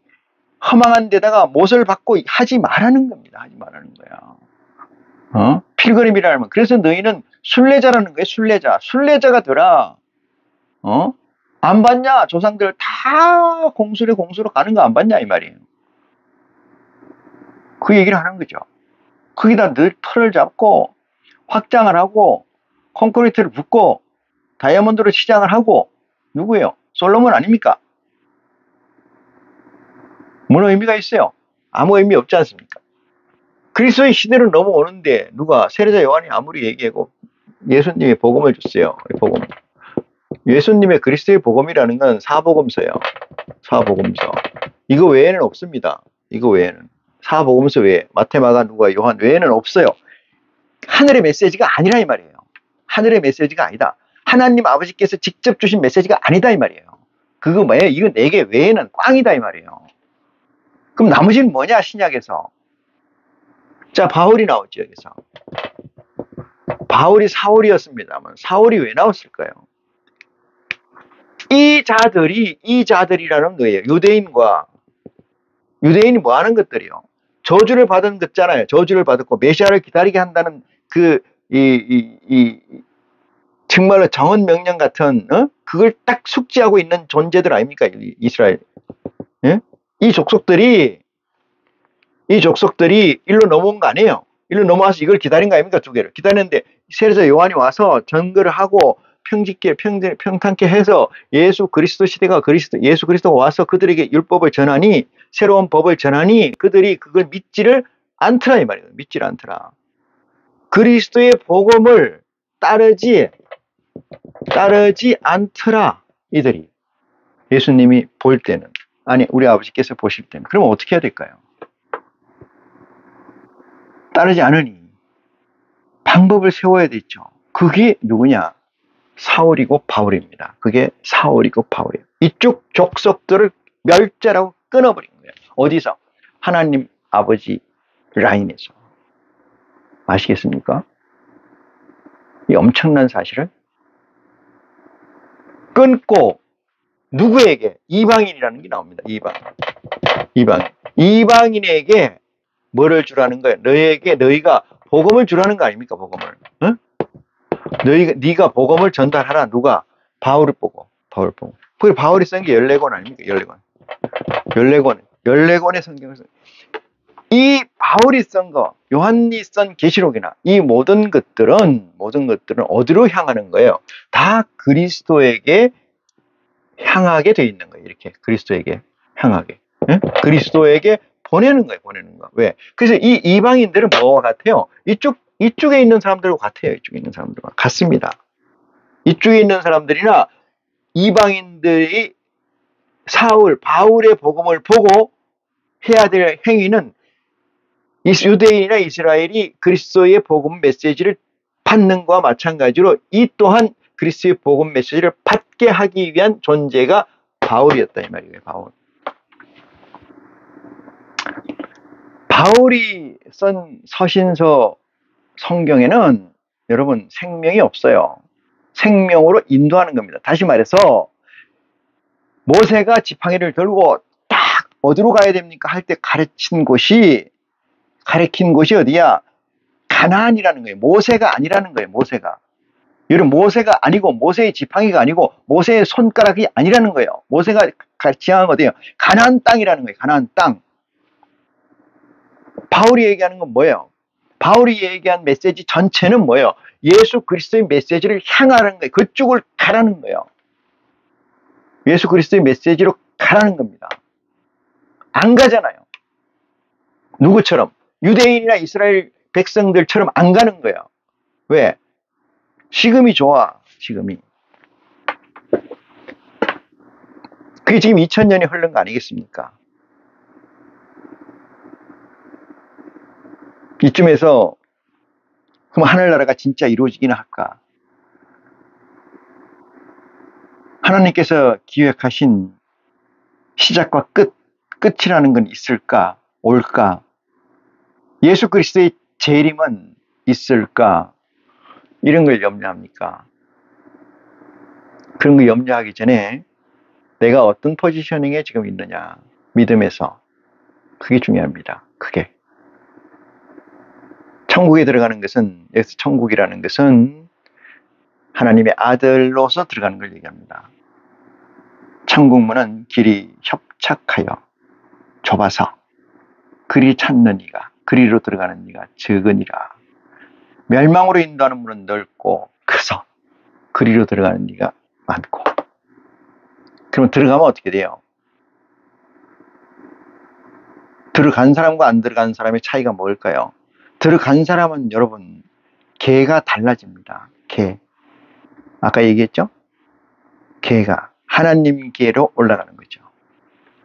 허망한 데다가 못을 받고 하지 말라는 겁니다. 하지 말라는 거야. 필그림이라는 말. 그래서 너희는 순례자라는 거예요. 순례자가 되라. 안 봤냐? 조상들 다 공수로 가는 거 안 봤냐? 이 말이에요. 그 얘기를 하는 거죠. 거기다 늘 털을 잡고 확장을 하고 콘크리트를 붓고 다이아몬드로 치장을 하고 누구예요? 솔로몬 아닙니까? 무슨 의미가 있어요? 아무 의미 없지 않습니까? 그리스도의 시대를 넘어오는데 누가 세례자 요한이 아무리 얘기하고 예수님의 복음을 줬어요. 복음. 예수님의 그리스도의 복음이라는 건 사복음서예요. 사복음서. 이거 외에는 없습니다. 이거 외에는. 사복음서 외에 마태, 마가, 누가, 요한 외에는 없어요. 하늘의 메시지가 아니라 이 말이에요. 하늘의 메시지가 아니다. 하나님 아버지께서 직접 주신 메시지가 아니다 이 말이에요. 그거 뭐예요? 이거 4개 외에는 꽝이다 이 말이에요. 그럼 나머지는 뭐냐 신약에서. 자, 바울이 나왔죠 여기서. 바울이 사울이었습니다만 사울이 왜 나왔을까요? 이 자들이라는 거예요. 유대인이 뭐 하는 것들이요? 저주를 받은 것잖아요. 저주를 받았고 메시아를 기다리게 한다는 정말로 정언 명령 같은 그걸 딱 숙지하고 있는 존재들 아닙니까? 이스라엘. 예? 이 족속들이 일로 넘어온 거 아니에요. 일로 넘어와서 이걸 기다린 거 아닙니까? 2개를 기다렸는데 세례자 요한이 와서 전거를 하고 평탄케 해서 예수 그리스도 시대가 예수 그리스도가 와서 그들에게 율법을 전하니 새로운 법을 전하니 그들이 그걸 믿지를 않더라 이 말이에요. 믿지를 않더라. 그리스도의 복음을 따르지 않더라 이들이. 예수님이 볼 때는 아니 우리 아버지께서 보실 때는 그러면 어떻게 해야 될까요? 따르지 않으니 방법을 세워야 되죠. 그게 누구냐? 사울이고 바울입니다. 그게 사울이고 바울이에요. 이쪽 족속들을 멸절하고 끊어버린 거예요. 어디서? 하나님 아버지 라인에서. 아시겠습니까? 이 엄청난 사실을 끊고 누구에게? 이방인이라는 게 나옵니다. 이방인에게 뭐를 주라는 거예요? 너희가 복음을 주라는 거 아닙니까? 복음을. 응? 네가 복음을 전달하라. 누가? 바울을 보고. 그 바울이 쓴 게 14권 아닙니까? 14권. 14권의 성경을 쓴. 이 바울이 쓴 거, 요한이 쓴 계시록이나 이 모든 것들은 어디로 향하는 거예요? 다 그리스도에게 향하게 돼 있는 거예요. 이렇게 그리스도에게 향하게. 예? 그리스도에게 보내는 거예요. 왜? 그래서 이 이방인들은 뭐와 같아요? 이쪽에 있는 사람들과 같아요. 이쪽에 있는 사람들과 같습니다. 이쪽에 있는 사람들이나 이방인들이 바울의 복음을 보고 해야 될 행위는 유대인이나 이스라엘이 그리스도의 복음 메시지를 받는 것과 마찬가지로 이 또한 그리스도의 복음 메시지를 받게 하기 위한 존재가 바울이었다 이 말이에요. 바울이 쓴 서신서 성경에는 여러분 생명이 없어요. 생명으로 인도하는 겁니다. 다시 말해서 모세가 지팡이를 들고 딱 어디로 가야 됩니까? 할 때 가르친 곳이 어디야? 가나안이라는 거예요. 모세가 아니라는 거예요. 여러분 모세가 아니고 모세의 지팡이가 아니고 모세의 손가락이 아니라는 거예요. 모세가 지향한 건 어디예요? 가나안 땅이라는 거예요. 가나안 땅. 바울이 얘기하는 건 뭐예요? 바울이 얘기한 메시지 전체는 뭐예요? 예수 그리스도의 메시지를 향하는 거예요. 그쪽을 가라는 거예요. 예수 그리스도의 메시지로 가라는 겁니다. 안 가잖아요. 누구처럼? 유대인이나 이스라엘 백성들처럼 안 가는 거예요. 왜? 지금이 좋아. 지금이. 그게 지금 2000년이 흐른 거 아니겠습니까? 이쯤에서 그럼 하늘나라가 진짜 이루어지기는 할까? 하나님께서 기획하신 시작과 끝이라는 건 있을까? 올까? 예수 그리스도의 재림은 있을까? 이런 걸 염려합니까? 그런 거 염려하기 전에 내가 어떤 포지셔닝에 지금 있느냐, 믿음에서. 그게 중요합니다. 그게. 천국에 들어가는 것은, 여기서 천국이라는 것은 하나님의 아들로서 들어가는 걸 얘기합니다. 천국문은 길이 협착하여 좁아서 그리 찾는 이가, 그리로 들어가는 이가 적으니라. 멸망으로 인도하는 문은 넓고 커서 그리로 들어가는 이가 많고. 그러면 들어가면 어떻게 돼요? 들어간 사람과 안 들어간 사람의 차이가 뭘까요? 들어간 사람은 여러분 개가 달라집니다. 개. 아까 얘기했죠? 개가 하나님 개로 올라가는 거죠.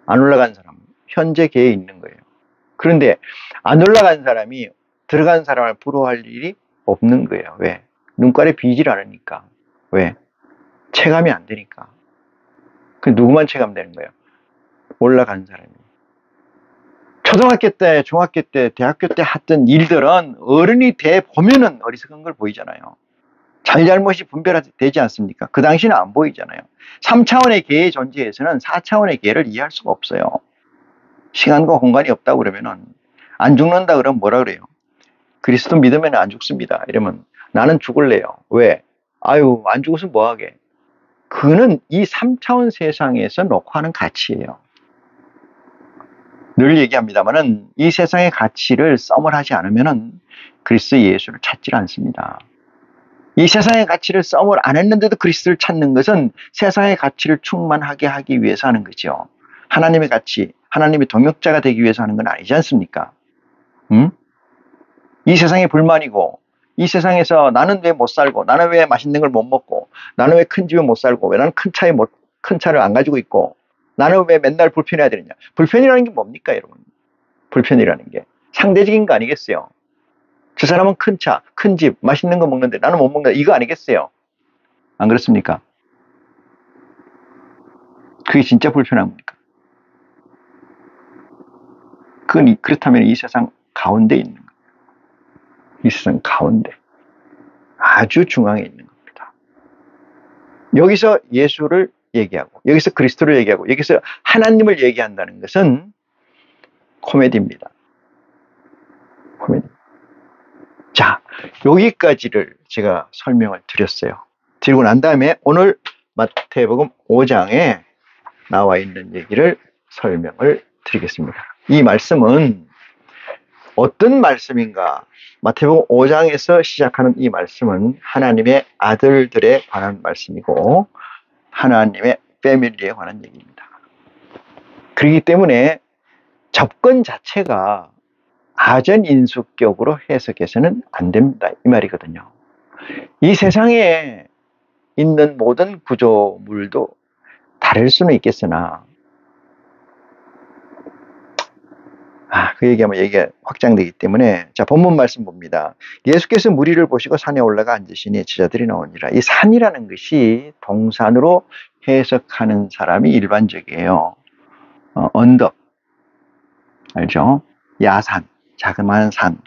안 올라간 사람은 현재 개에 있는 거예요. 그런데 안 올라간 사람이 들어간 사람을 부러워할 일이 없는 거예요. 왜? 눈깔에 비질 않으니까. 왜? 체감이 안 되니까. 그 누구만 체감되는 거예요? 올라간 사람이. 초등학교 때, 중학교 때, 대학교 때 했던 일들은 어른이 돼 보면은 어리석은 걸 보이잖아요. 잘잘못이 분별되지 않습니까? 그 당시는 안 보이잖아요. 3차원의 개의 존재에서는 4차원의 개를 이해할 수가 없어요. 시간과 공간이 없다고 그러면은, 안 죽는다 그러면 뭐라 그래요? 그리스도 믿으면 안 죽습니다. 이러면 나는 죽을래요. 왜? 아유, 안 죽어서 뭐하게? 그는 이 3차원 세상에서 놓고 하는 가치예요. 늘 얘기합니다만은 이 세상의 가치를 썸을 하지 않으면은 그리스도 예수를 찾지 않습니다. 이 세상의 가치를 썸을 안 했는데도 그리스도를 찾는 것은 세상의 가치를 충만하게 하기 위해서 하는 거죠. 하나님의 가치, 하나님의 동역자가 되기 위해서 하는 건 아니지 않습니까? 이 세상에 불만이고, 이 세상에서 나는 왜 못 살고, 나는 왜 맛있는 걸 못 먹고, 나는 왜 큰 집에 못 살고, 왜 나는 큰 차를 안 가지고 있고, 나는 왜 맨날 불편해야 되느냐. 불편이라는 게 뭡니까, 여러분? 불편이라는 게 상대적인 거 아니겠어요? 저 사람은 큰 차, 큰 집, 맛있는 거 먹는데 나는 못 먹는다. 이거 아니겠어요? 안 그렇습니까? 그게 진짜 불편한 겁니까? 그렇다면 이 세상 가운데 있는 거예요. 이 세상 가운데. 아주 중앙에 있는 겁니다. 여기서 예수를 얘기하고, 여기서 그리스도를 얘기하고, 여기서 하나님을 얘기한다는 것은 코미디입니다. 코미디. 자, 여기까지를 제가 설명을 드렸어요. 드리고 난 다음에 오늘 마태복음 5장에 나와 있는 얘기를 설명을 드리겠습니다. 이 말씀은 어떤 말씀인가? 마태복음 5장에서 시작하는 이 말씀은 하나님의 아들들에 관한 말씀이고 하나님의 패밀리에 관한 얘기입니다. 그렇기 때문에 접근 자체가 아전인수격으로 해석해서는 안 됩니다. 이 말이거든요. 이 세상에 있는 모든 구조물도 다를 수는 있겠으나 그 얘기하면 얘기가 확장되기 때문에 자 본문 말씀 봅니다. 예수께서 무리를 보시고 산에 올라가 앉으시니 제자들이 나오니라. 이 산이라는 것이 동산으로 해석하는 사람이 일반적이에요. 언덕 알죠? 야산, 자그마한 산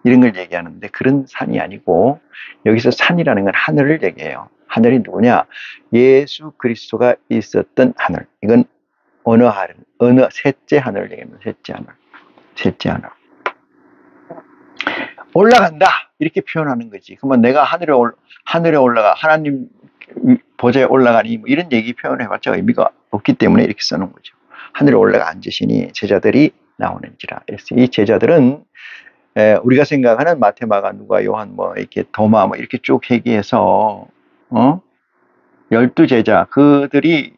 이런 걸 얘기하는데 그런 산이 아니고 여기서 산이라는 건 하늘을 얘기해요. 하늘이 누구냐? 예수 그리스도가 있었던 하늘. 이건 어느 셋째 하늘을 얘기합니다. 셋째 하늘. 올라간다 이렇게 표현하는 거지. 그러면 내가 하늘에 올라가 하나님 보좌에 올라가니 뭐 이런 얘기 표현해봤자 의미가 없기 때문에 이렇게 써놓은 거죠. 하늘에 올라가 앉으시니 제자들이 나오는지라. 그래서 이 제자들은 우리가 생각하는 마태, 마가, 누가, 요한 뭐 이렇게 도마 뭐 이렇게 쭉 얘기해서 12제자 그들이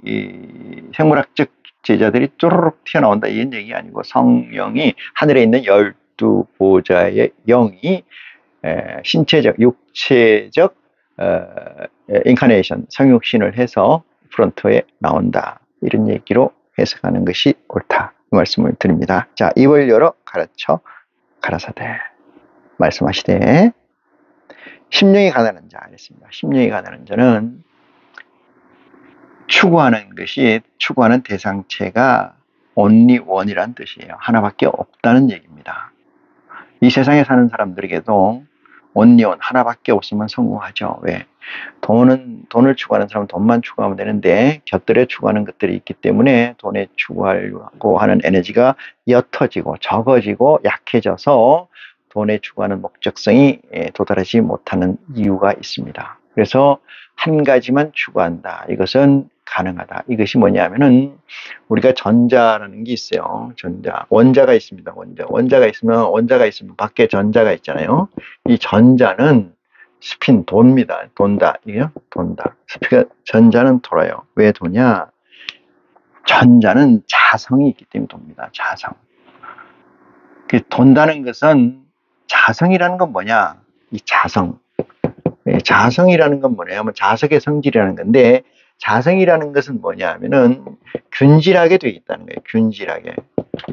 생물학적 제자들이 쪼르륵 튀어나온다 이런 얘기 아니고 성령이 하늘에 있는 12보좌의 영이 신체적 육체적 인카네이션 성육신을 해서 프론트에 나온다 이런 얘기로 해석하는 것이 옳다 이 말씀을 드립니다. 자, 입을 열어 가르쳐 가라사대 말씀하시되 심령이 가난한 자 그랬습니다. 심령이 가난한 자는 추구하는 대상체가 only one이란 뜻이에요. 하나밖에 없다는 얘기입니다. 이 세상에 사는 사람들에게도 only one, 하나밖에 없으면 성공하죠. 왜? 돈을 추구하는 사람은 돈만 추구하면 되는데 곁들여 추구하는 것들이 있기 때문에 돈에 추구하려고 하는 에너지가 옅어지고 적어지고 약해져서 돈에 추구하는 목적성이 도달하지 못하는 이유가 있습니다. 그래서 한 가지만 추구한다. 이것은 가능하다. 이것이 뭐냐면은 우리가 전자라는 게 있어요. 전자. 원자가 있습니다. 원자가 있으면 밖에 전자가 있잖아요. 이 전자는 스핀 돕니다. 돈다. 이게요? 돈다. 전자는 돌아요. 왜 도냐? 전자는 자성이 있기 때문에 돕니다. 자성. 돈다는 것은 자성이라는 건 뭐냐? 이 자성. 자성이라는 건 뭐냐면 자석의 성질이라는 건데 자성이라는 것은 뭐냐 하면은 균질하게 되어 있다는 거예요. 균질하게.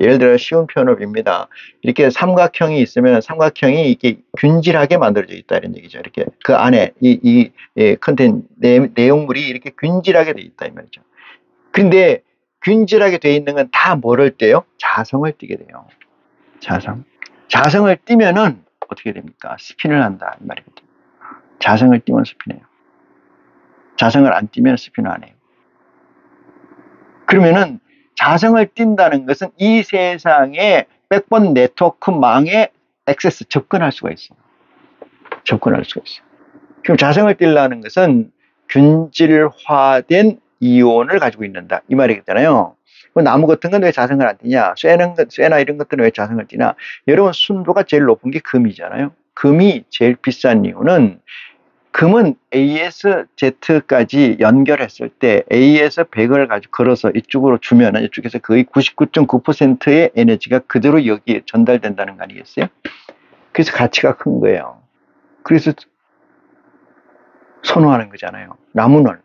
예를 들어 쉬운 표현을 빕니다. 이렇게 삼각형이 있으면 삼각형이 이렇게 균질하게 만들어져 있다 이런 얘기죠. 이렇게 그 안에 이 컨텐츠 내용물이 이렇게 균질하게 되어 있다 이 말이죠. 그런데 균질하게 되어 있는 건 다 뭐를 떼요? 자성을 띠게 돼요. 자성을 띠면은 어떻게 됩니까? 스핀을 한다 이 말이거든요. 자성을 띠면 스핀해요. 자성을 안 띠면 스핀을 안 해요. 그러면은 자성을 띈다는 것은 이 세상의 백번 네트워크망에 액세스 접근할 수가 있어요. 그럼 자성을 띠려는 것은 균질화된 이온을 가지고 있는다 이 말이잖아요. 나무 같은 건 왜 자성을 안 띠냐? 쇠나 이런 것들은 왜 자성을 띠냐? 여러분 순도가 제일 높은 게 금이잖아요. 금이 제일 비싼 이유는 금은 A에서 Z까지 연결했을 때 A에서 100을 가지고 걸어서 이쪽으로 주면은 이쪽에서 거의 99.9%의 에너지가 그대로 여기에 전달된다는 거 아니겠어요? 그래서 가치가 큰 거예요. 그래서 선호하는 거잖아요. 나무는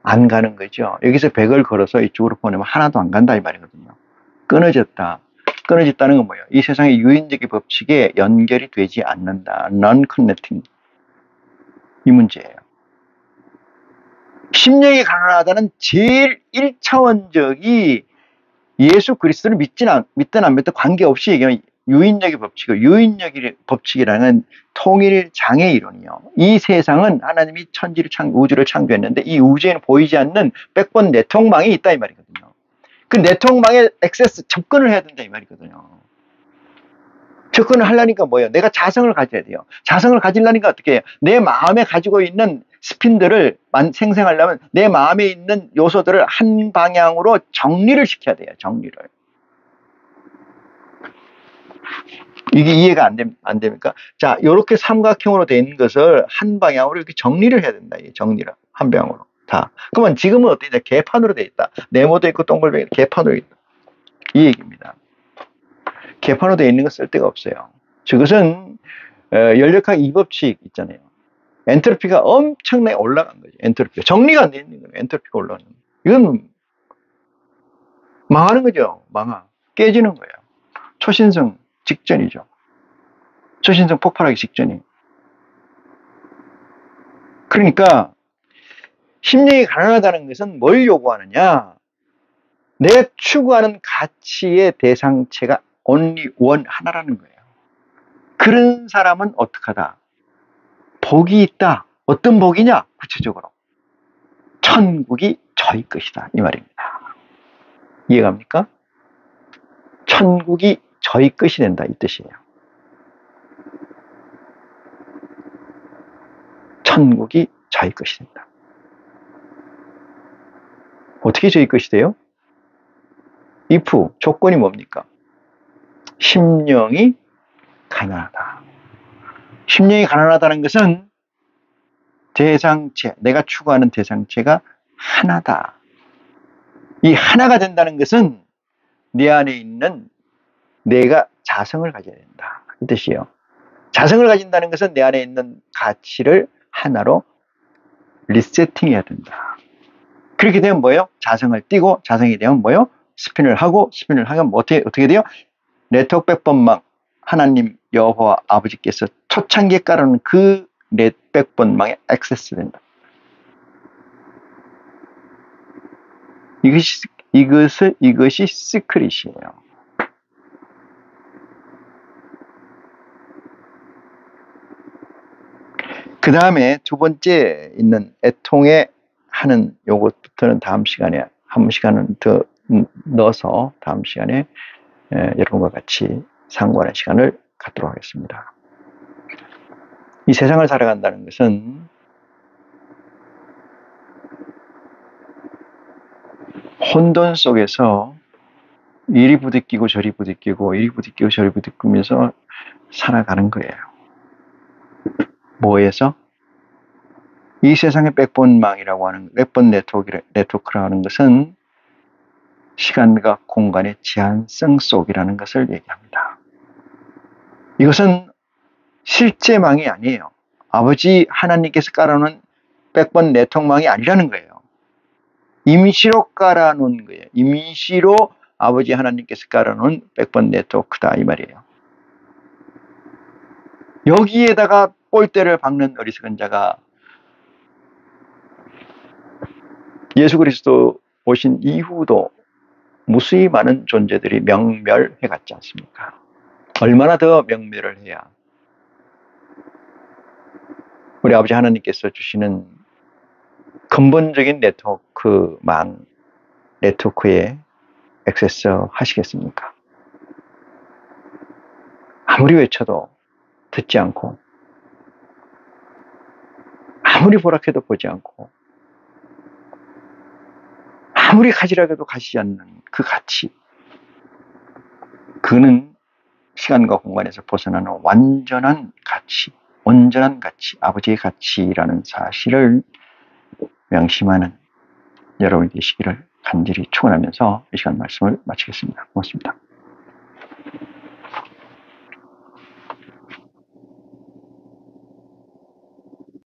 안 가는 거죠. 여기서 100을 걸어서 이쪽으로 보내면 하나도 안 간다 이 말이거든요. 끊어졌다는 건 뭐예요? 이 세상의 유인적인 법칙에 연결이 되지 않는다. non-connecting. 이 문제예요. 심령이 가난하다는 제일 1차원적이 예수 그리스도를 믿든 안 믿든 관계없이 얘기하면 유인력의 법칙이고 유인력의 법칙이라는 통일장애 이론이요. 이 세상은 하나님이 우주를 창조했는데 이 우주에는 보이지 않는 백번 네트워크망이 있다 이 말이거든요. 그 네트워크망에 접근을 해야 된다 이 말이거든요. 접근을 하려니까 뭐예요? 내가 자성을 가져야 돼요. 자성을 가지려니까 어떻게 해요? 내 마음에 가지고 있는 스핀들을 생성하려면 내 마음에 있는 요소들을 한 방향으로 정리를 시켜야 돼요. 정리를. 이게 이해가 안 됩니까? 자, 이렇게 삼각형으로 되어 있는 것을 한 방향으로 이렇게 정리를 해야 된다. 이 정리를. 한 방향으로. 다. 그러면 지금은 어떻게 돼? 개판으로 되어 있다. 네모도 있고 동글뱅이 개판으로 있다. 이 얘기입니다. 개판으로 되어 있는 건 쓸데가 없어요. 저것은 연력학 2법칙 있잖아요. 엔트로피가 엄청나게 올라간 거죠. 엔트로피가. 정리가 안 되어 있는 거예요. 엔트로피가 올라가는 거예요. 이건 망하는 거죠. 깨지는 거예요. 초신성 직전이죠. 초신성 폭발하기 직전이. 그러니까 심령이 가난하다는 것은 뭘 요구하느냐? 내가 추구하는 가치의 대상체가 only one 하나라는 거예요. 그런 사람은 어떡하다? 복이 있다. 어떤 복이냐? 구체적으로. 천국이 저희 것이다. 이 말입니다. 이해갑니까? 천국이 저희 것이 된다. 이 뜻이에요. 천국이 저희 것이 된다. 어떻게 저희 것이 돼요? if, 조건이 뭡니까? 심령이 가난하다. 심령이 가난하다는 것은 대상체, 내가 추구하는 대상체가 하나다. 이 하나가 된다는 것은 내 안에 있는 내가 자성을 가져야 된다. 이 뜻이에요. 자성을 가진다는 것은 내 안에 있는 가치를 하나로 리세팅해야 된다. 그렇게 되면 뭐예요? 자성을 띄고 자성이 되면 뭐예요? 스핀을 하면 어떻게 돼요? 네트워크 백번망 하나님 여호와 아버지께서 초창기에 깔아놓은 그 백번망에 액세스 된다. 이것이 시크릿이에요. 그 다음에 두 번째 있는 애통에 하는 요것부터는 다음 시간에 한 시간은 더 넣어서 다음 시간에 여러분과 같이 상고하는 시간을 갖도록 하겠습니다. 이 세상을 살아간다는 것은 혼돈 속에서 이리 부딪히고 저리 부딪히고 이리 부딪히고 저리 부딪히면서 살아가는 거예요. 뭐에서? 이 세상의 백번망이라고 하는 백번 네트워크라고 하는 것은 시간과 공간의 제한성 속이라는 것을 얘기합니다. 이것은 실제 망이 아니에요. 아버지 하나님께서 깔아놓은 백번 네트워크망이 아니라는 거예요. 임시로 깔아놓은 거예요. 임시로 아버지 하나님께서 깔아놓은 백번 네트워크다 이 말이에요. 여기에다가 꼴대를 박는 어리석은 자가 예수 그리스도 오신 이후도 무수히 많은 존재들이 명멸해 갔지 않습니까? 얼마나 더 명멸을 해야 우리 아버지 하나님께서 주시는 근본적인 네트워크에 액세스 하시겠습니까? 아무리 외쳐도 듣지 않고 아무리 보라해도 보지 않고 아무리 가지락해도 가시지 않는 그 가치, 그는 시간과 공간에서 벗어나는 완전한 가치, 온전한 가치, 아버지의 가치라는 사실을 명심하는 여러분이 되시기를 간절히 축원하면서 이 시간 말씀을 마치겠습니다. 고맙습니다.